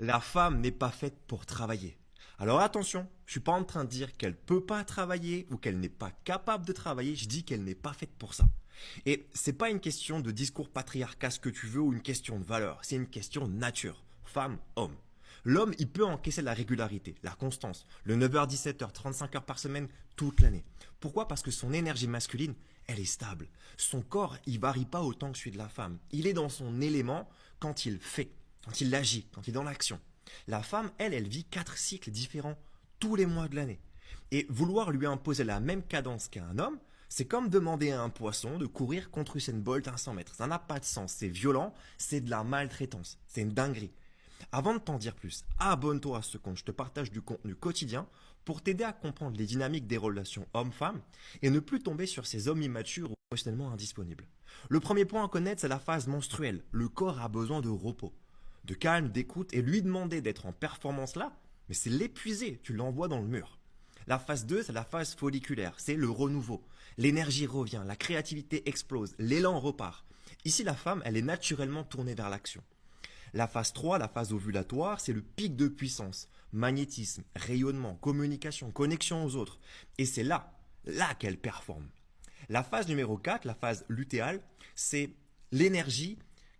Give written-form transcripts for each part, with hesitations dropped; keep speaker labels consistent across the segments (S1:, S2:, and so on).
S1: La femme n'est pas faite pour travailler. Alors attention, je suis pas en train de dire qu'elle peut pas travailler ou qu'elle n'est pas capable de travailler, je dis qu'elle n'est pas faite pour ça. Et c'est pas une question de discours patriarcat ce que tu veux ou une question de valeur, c'est une question de nature. Femme, homme. L'homme, il peut encaisser la régularité, la constance, le 9h, 17h, 35 heures par semaine toute l'année. Pourquoi? Parce que son énergie masculine, elle est stable. Son corps, il varie pas autant que celui de la femme. Il est dans son élément quand il fait, quand il agit, quand il est dans l'action. La femme, elle vit 4 cycles différents tous les mois de l'année. Et vouloir lui imposer la même cadence qu'à un homme, c'est comme demander à un poisson de courir contre Usain Bolt à 100 mètres. Ça n'a pas de sens, c'est violent, c'est de la maltraitance, c'est une dinguerie. Avant de t'en dire plus, abonne-toi à ce compte, je te partage du contenu quotidien pour t'aider à comprendre les dynamiques des relations hommes-femmes et ne plus tomber sur ces hommes immatures ou émotionnellement indisponibles. Le premier point à connaître, c'est la phase menstruelle. Le corps a besoin de repos, de calme, d'écoute, et lui demander d'être en performance là, mais c'est l'épuiser, tu l'envoies dans le mur. La phase 2, c'est la phase folliculaire, c'est le renouveau. L'énergie revient, la créativité explose, l'élan repart. Ici, la femme, elle est naturellement tournée vers l'action. La phase 3, la phase ovulatoire, c'est le pic de puissance. Magnétisme, rayonnement, communication, connexion aux autres. Et c'est là qu'elle performe. La phase numéro 4, la phase lutéale, c'est l'énergie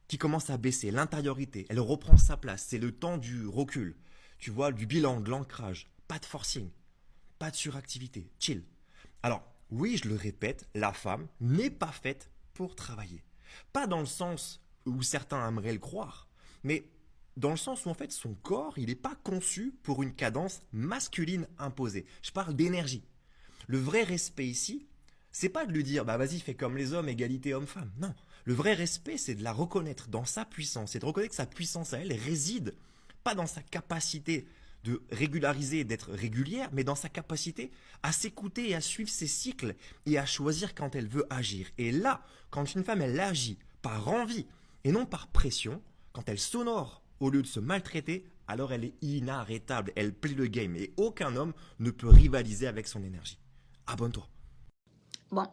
S1: qui commence à baisser, l'intériorité. Elle reprend sa place. C'est le temps du recul. Tu vois, du bilan, de l'ancrage. Pas de forcing, pas de suractivité. Chill. Alors, oui, je le répète, la femme n'est pas faite pour travailler. Pas dans le sens où certains aimeraient le croire, mais dans le sens où en fait son corps, il n'est pas conçu pour une cadence masculine imposée. Je parle d'énergie. Le vrai respect ici, c'est pas de lui dire bah vas-y fais comme les hommes, égalité homme-femme. Non, le vrai respect c'est de la reconnaître dans sa puissance et de reconnaître que sa puissance à elle réside pas dans sa capacité de régulariser, d'être régulière, mais dans sa capacité à s'écouter et à suivre ses cycles et à choisir quand elle veut agir. Et là, quand une femme elle agit par envie et non par pression, quand elle s'honore au lieu de se maltraiter, alors elle est inarrêtable, elle plie le game et aucun homme ne peut rivaliser avec son énergie. Abonne-toi.
S2: Bon,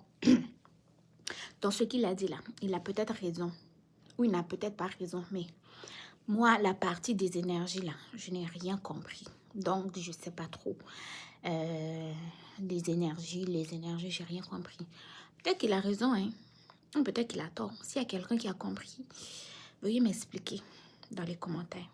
S2: dans ce qu'il a dit là, il a peut-être raison. Ou il n'a peut-être pas raison, mais moi, la partie des énergies là, je n'ai rien compris. Donc, je ne sais pas trop. Euh, les énergies, j'ai rien compris. Peut-être qu'il a raison, hein. Ou peut-être qu'il a tort. S'il y a quelqu'un qui a compris, veuillez m'expliquer dans les commentaires.